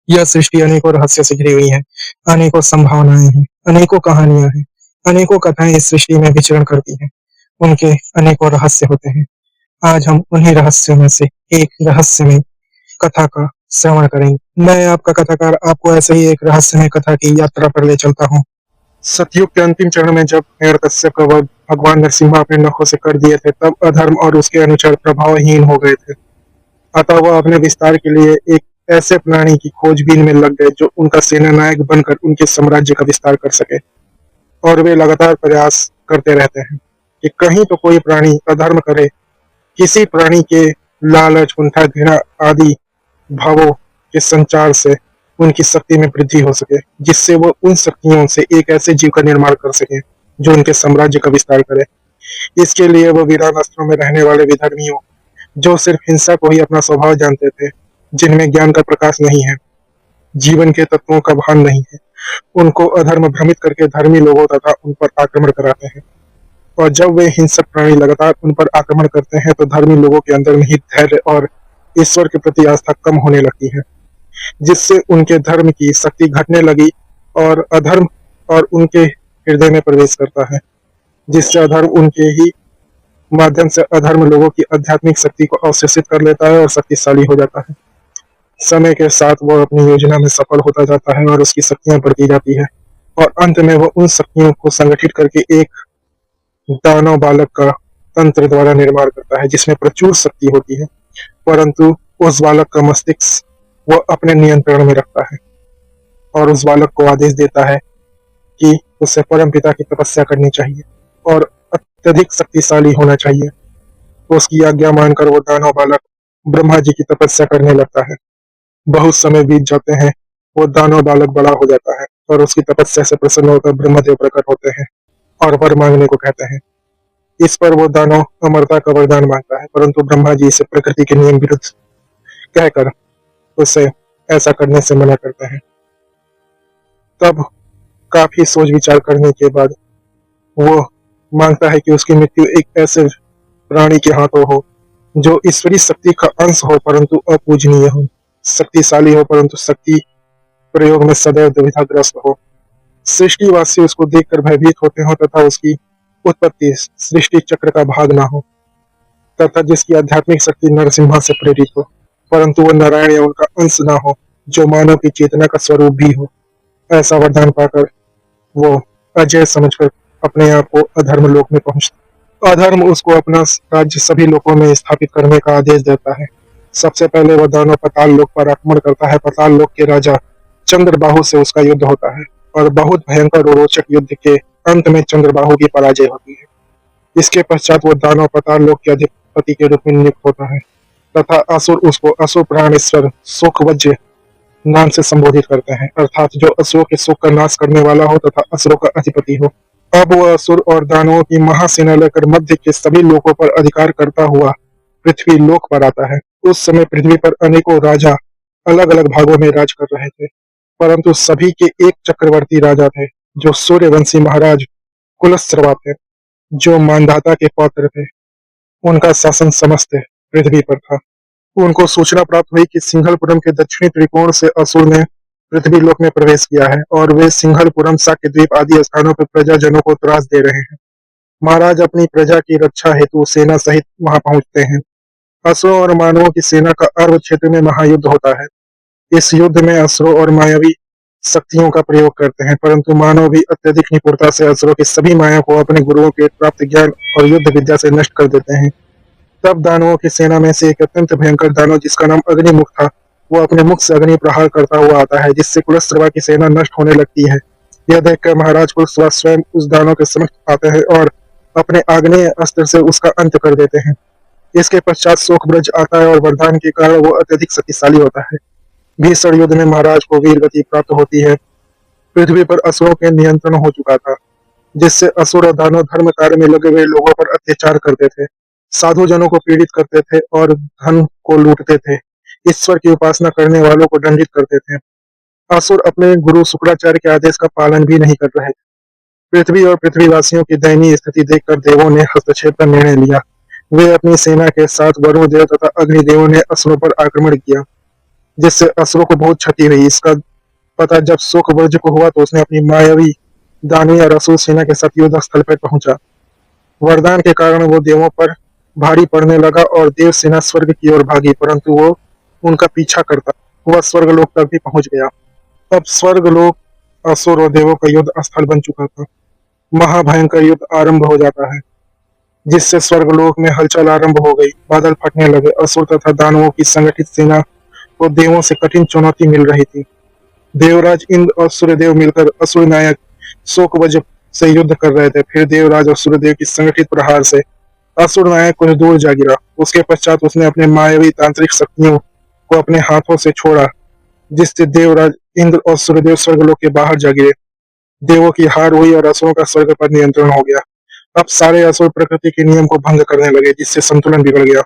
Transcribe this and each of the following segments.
यह सृष्टि अनेकों रहस्य से घिरी हुई है, अनेकों संभावनाएं हैं, अनेकों कहानियां हैं, अनेकों कथाएं इस सृष्टि में विचरण करती हैं। उनके अनेकों रहस्य होते हैं। आज हम उन्हीं रहस्यों में से एक रहस्यमय कथा का श्रवण करेंगे। मैं आपका कथाकार आपको ऐसे ही एक रहस्यमय कथा की यात्रा पर ले चलता हूँ। सतयुग के अंतिम चरण में जब हिरण्यकश्यप का वध भगवान नरसिम्हा अपने नखों से कर दिए थे, तब अधर्म और उसके अनुचर प्रभावहीन हो गए थे। अतः वह अपने विस्तार के लिए एक ऐसे प्राणी की खोजबीन में लग गए जो उनका सेनानायक बनकर उनके साम्राज्य का विस्तार कर सके। और वे लगातार प्रयास करते रहते हैं कि कहीं तो कोई प्राणी अधर्म करे, किसी प्राणी के लालच, कुंठा, घृणा आदि भावों के संचार से उनकी शक्ति में वृद्धि हो सके, जिससे वो उन शक्तियों से एक ऐसे जीव का निर्माण कर सके जो उनके साम्राज्य का विस्तार करे। इसके लिए वो वीरान अस्त्रों में रहने वाले विधर्मियों, जो सिर्फ हिंसा को ही अपना स्वभाव जानते थे, जिनमें ज्ञान का प्रकाश नहीं है, जीवन के तत्वों का भान नहीं है, उनको अधर्म भ्रमित करके धर्मी लोगों तथा उन पर आक्रमण कराते हैं। और जब वे हिंसक प्राणी लगातार उन पर आक्रमण करते हैं, तो धर्मी लोगों के अंदर निहित धैर्य और ईश्वर के प्रति आस्था कम होने लगती है, जिससे उनके धर्म की शक्ति घटने लगी और अधर्म और उनके हृदय में प्रवेश करता है, जिससे अधर्म उनके ही माध्यम से अधर्म लोगों की आध्यात्मिक शक्ति को अवशोषित कर लेता है और शक्तिशाली हो जाता है। समय के साथ वह अपनी योजना में सफल होता जाता है और उसकी शक्तियां बढ़ती जाती है, और अंत में वह उन शक्तियों को संगठित करके एक दानव बालक का तंत्र द्वारा निर्माण करता है, जिसमें प्रचुर शक्ति होती है, परंतु उस बालक का मस्तिष्क वह अपने नियंत्रण में रखता है और उस बालक को आदेश देता है कि उसे परम पिता की तपस्या करनी चाहिए और अत्यधिक शक्तिशाली होना चाहिए। तो उसकी आज्ञा मानकर वो दानव बालक ब्रह्मा जी की तपस्या करने लगता है। बहुत समय बीत जाते हैं, वो दानव बालक बड़ा हो जाता है और उसकी तपस्या से प्रसन्न होकर ब्रह्मदेव प्रकट होते हैं और वर मांगने को कहते हैं। इस पर वो दानव अमरता का वरदान मांगता है, परंतु ब्रह्मा जी इसे प्रकृति के नियम विरुद्ध कहकर उसे ऐसा करने से मना करते हैं। तब काफी सोच विचार करने के बाद वो मांगता है कि उसकी मृत्यु एक ऐसे प्राणी के हाथों हो जो ईश्वरी शक्ति का अंश हो परंतु अपूजनीय हो, शक्तिशाली हो परंतु शक्ति प्रयोग में सदैव दुविधाग्रस्त हो, सृष्टिवासी उसको देखकर भयभीत होते हो तथा उसकी उत्पत्ति सृष्टि चक्र का भाग ना हो, तथा जिसकी आध्यात्मिक शक्ति नरसिम्हा से प्रेरित हो, परंतु वह नारायण या उनका अंश ना हो, जो मानव की चेतना का स्वरूप भी हो। ऐसा वरदान पाकर वो अजय समझकर अपने आप को अधर्म लोक में पहुंचता। अधर्म उसको अपना राज्य सभी लोकों में स्थापित करने का आदेश देता है। सबसे पहले वह दानव पाताल लोक पर आक्रमण करता है। पाताल लोक के राजा चंद्रबाहु से उसका युद्ध होता है और बहुत भयंकर और रोचक युद्ध के अंत में चंद्रबाहु की पराजय होती है। इसके पश्चात वो दानव पाताल लोक के अधिपति के रूप में नियुक्त होता है तथा असुर उसको असुर प्राणेश्वर शोकवज्र नाम से संबोधित करते हैं, अर्थात जो असुरों के शोक का नाश करने वाला हो तथा असुरों का अधिपति हो। अब वह असुर और दानवों की महासेना लेकर मध्य के सभी लोकों पर अधिकार करता हुआ पृथ्वी लोक पर आता है। उस समय पृथ्वी पर अनेकों राजा अलग अलग भागों में राज कर रहे थे, परंतु सभी के एक चक्रवर्ती राजा थे जो सूर्यवंशी महाराज कुलस्त्रवा थे, जो मानधाता के पौत्र थे। उनका शासन समस्त पृथ्वी पर था। उनको सूचना प्राप्त हुई कि सिंघलपुरम के दक्षिणी त्रिकोण से असुर ने पृथ्वी लोक में प्रवेश किया है और वे सिंघलपुरम, साक्य द्वीप आदि स्थानों पर प्रजाजनों को त्रास दे रहे हैं। महाराज अपनी प्रजा की रक्षा हेतु सेना सहित वहां पहुंचते हैं। असुरों और मानवों की सेना का अर्व क्षेत्र में महायुद्ध होता है। इस युद्ध में असुरों और मायावी शक्तियों का प्रयोग करते हैं, परंतु मानव भी अत्यधिक निपुणता से असुरों की सभी माया को अपने गुरुओं के प्राप्त ज्ञान और युद्ध विद्या से नष्ट कर देते हैं। तब दानवों की सेना में से एक अत्यंत भयंकर दानव जिसका नाम अग्निमुख था, वो अपने मुख से अग्नि प्रहार करता हुआ आता है, जिससे कुलस्त्रवा की सेना नष्ट होने लगती है। यह देखकर महाराज कुलस्त्रवा स्वयं उस दानव के समक्ष आते हैं और अपने आग्नेय अस्त्र से उसका अंत कर देते हैं। इसके पश्चात शोकब्रज आता है और वरदान के कारण वो अत्यधिक शक्तिशाली होता है। भीषण युद्ध में महाराज को वीर गति प्राप्त होती है। पृथ्वी पर असुरों के नियंत्रण हो चुका था, जिससे असुर और दानव धर्म कार्य में लगे हुए लोगों पर अत्याचार करते थे, साधु जनों को पीड़ित करते थे और धन को लूटते थे, ईश्वर की उपासना करने वालों को दंडित करते थे। असुर अपने गुरु शुक्राचार्य के आदेश का पालन भी नहीं कर रहे थे। पृथ्वी और पृथ्वीवासियों की दयनीय स्थिति देखकर देवों ने हस्तक्षेप का निर्णय लिया। वे अपनी सेना के साथ वरुण देव तथा अग्निदेवों ने असुरों पर आक्रमण किया। जिससे असुरों को बहुत क्षति हुई। इसका पता जब शोकवज्र को हुआ तो उसने अपनी मायावी दानवी और असुर सेना के साथ युद्ध स्थल पर पहुंचा। वरदान के कारण वो देवों पर भारी पड़ने लगा और देव सेना स्वर्ग की ओर भागी, परंतु वो उनका पीछा करता वह स्वर्गलोक तक भी पहुंच गया। अब स्वर्गलोक असुर और देवों का युद्ध स्थल बन चुका था। महाभयंकर युद्ध आरंभ हो जाता है, जिससे स्वर्गलोक में हलचल आरंभ हो गई। बादल फटने लगे। असुर तथा दानवों की संगठित सेना को देवों से कठिन चुनौती मिल रही थी। देवराज इंद्र और सूर्यदेव मिलकर असुर नायक शोकवज्र से युद्ध कर रहे थे। फिर देवराज और सूर्यदेव की संगठित प्रहार से असुर नायक कुछ दूर जा गिरा। उसके पश्चात उसने अपने मायावी तांत्रिक शक्तियों को अपने हाथों से छोड़ा, जिससे देवराज इंद्र और सूर्यदेव स्वर्गलोक के बाहर जा गिरे। देवों की हार हुई और असुरों का स्वर्ग पर नियंत्रण हो गया। अब सारे असुर प्रकृति के नियम को भंग करने लगे, जिससे संतुलन बिगड़ गया।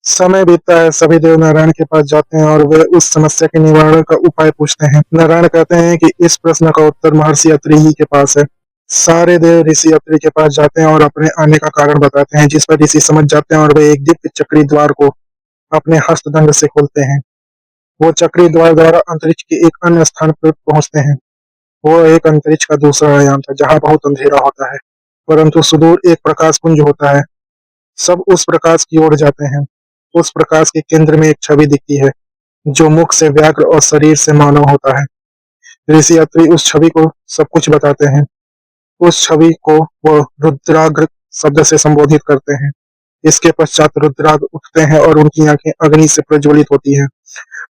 समय बीतता है। सभी देव नारायण के पास जाते हैं और वे उस समस्या के निवारण का उपाय पूछते हैं। नारायण कहते हैं कि इस प्रश्न का उत्तर महर्षि अत्रि ही के पास है। सारे देव ऋषि अत्रि के पास जाते हैं और अपने आने का कारण बताते हैं, जिस पर ऋषि समझ जाते हैं और वे एक दिव्य चक्री द्वार को अपने हस्तदंड से खोलते हैं। वो चक्री द्वार द्वारा अंतरिक्ष के एक अन्य स्थान पर पहुंचते हैं। वो एक अंतरिक्ष का दूसरा आयाम था, जहां बहुत अंधेरा होता है, परंतु सुदूर एक प्रकाश पुंज होता है। सब उस प्रकाश की ओर जाते हैं। उस प्रकाश के केंद्र में एक छवि दिखती है, जो मुख से व्याघ्र और शरीर से मानव होता है। ऋषि अत्रि उस छवि को सब कुछ बताते हैं। उस छवि को वो रुद्राग्र शब्द से संबोधित करते हैं। इसके पश्चात रुद्राग्र उठते हैं और उनकी आंखें अग्नि से प्रज्वलित होती हैं।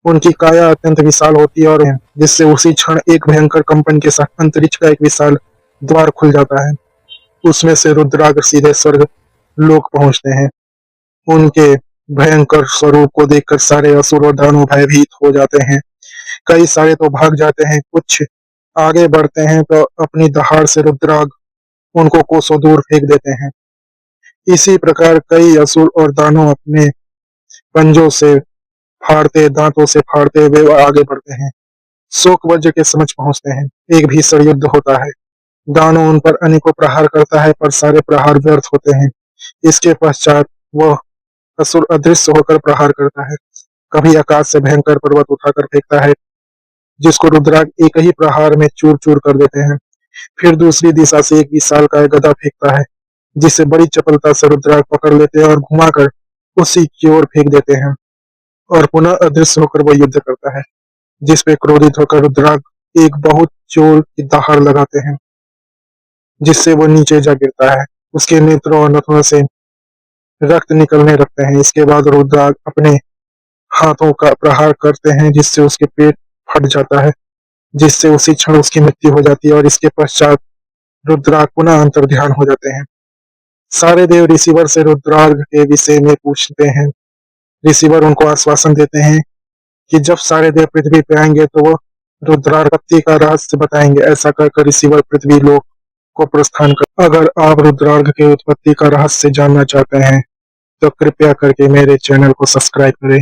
उनकी काया अत्यंत विशाल होती है और जिससे उसी क्षण एक भयंकर कंपन के साथ अंतरिक्ष का एक विशाल द्वार खुल जाता है। उसमें से रुद्राग्र सीधे स्वर्ग लोक पहुंचते हैं। उनके भयंकर स्वरूप को देखकर सारे असुर और दानव भयभीत हो जाते हैं। कई सारे तो भाग जाते हैं, कुछ आगे बढ़ते हैं तो अपनी दहाड़ से रुद्राग्र उनको कोसों दूर फेंक देते हैं। इसी प्रकार कई असुर और दानव अपने पंजों से फाड़ते, दांतों से फाड़ते वे आगे बढ़ते हैं। शोकवज्र के समझ पहुंचते हैं। एक भीषण युद्ध होता है। दानव उन पर अनेकों प्रहार करता है, पर सारे प्रहार व्यर्थ होते हैं। इसके पश्चात वह असुर अदृश्य होकर प्रहार करता है। कभी आकाश से भयंकर पर्वत उठाकर फेंकता है, जिसको रुद्राग्र एक ही प्रहार में चूर चूर कर देते हैं। फिर दूसरी दिशा से एक विशालकाय गदा फेंकता है, जिसे बड़ी चपलता से रुद्राग्र पकड़ लेते हैं और घुमाकर उसी की ओर फेंक देते हैं, और पुनः अदृश्य होकर वह युद्ध करता है, जिसपे क्रोधित होकर रुद्राग्र एक बहुत जोर की दहाड़ लगाते हैं, जिससे वो नीचे जा गिरता है। उसके नेत्रों और नथुनों से रक्त निकलने लगते हैं। इसके बाद रुद्राग्र अपने हाथों का प्रहार करते हैं, जिससे उसके पेट फट जाता है, जिससे उसी क्षण उसकी मृत्यु हो जाती है। और इसके पश्चात रुद्राग्र पुनः अंतर्ध्यान हो जाते हैं। सारे देव ऋषिवर से रुद्राग्र के विषय में पूछते हैं। ऋषिवर उनको आश्वासन देते हैं कि जब सारे देव पृथ्वी पे आएंगे तो वो रुद्राग्र उत्पत्ति का रहस्य बताएंगे। ऐसा कहकर ऋषिवर पृथ्वी लोक को प्रस्थान कर। अगर आप रुद्राग्र के उत्पत्ति का रहस्य जानना चाहते हैं तो कृपया करके मेरे चैनल को सब्सक्राइब करें।